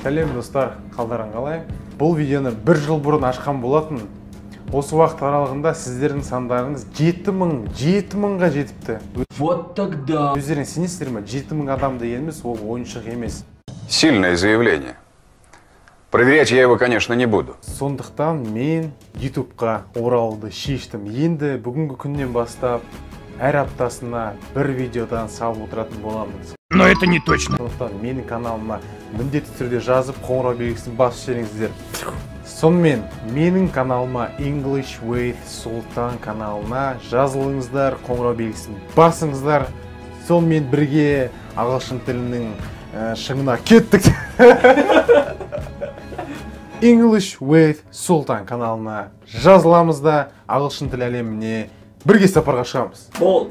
Сәлем достар, қалдарың қалай? Бұл видеоны 1 жыл бұрын ашқан болатын. Осы уақыт аралығында сіздердің сандарыңыз 7000-ға жетіпті. Вот тогда. Өздерің сенесіздер ме? 7000 адам дегеніміз ол ойыншық емес. Сильное заявление. Проверять я его, конечно, не буду. Сондықтан мен YouTube-қа оралуды шештім. Енді бүгінгі күннен бастап әр аптасына бір видеодан салып отыратын боламыз. Но это не точно. Сондықтан менің каналыма міндетті түрде жазып, қоңырау белгісін басып жіберіңіздер. Сонымен менің каналыма English with Sultan каналына жазылыңыздар, қоңырау белгісін басыңыздар. Сонымен бірге ағылшын тілінің шыңына кеттік. English with Sultan каналына жазыламыз да ағылшын тіл әлеміне бірге сапарға шығамыз. Бол.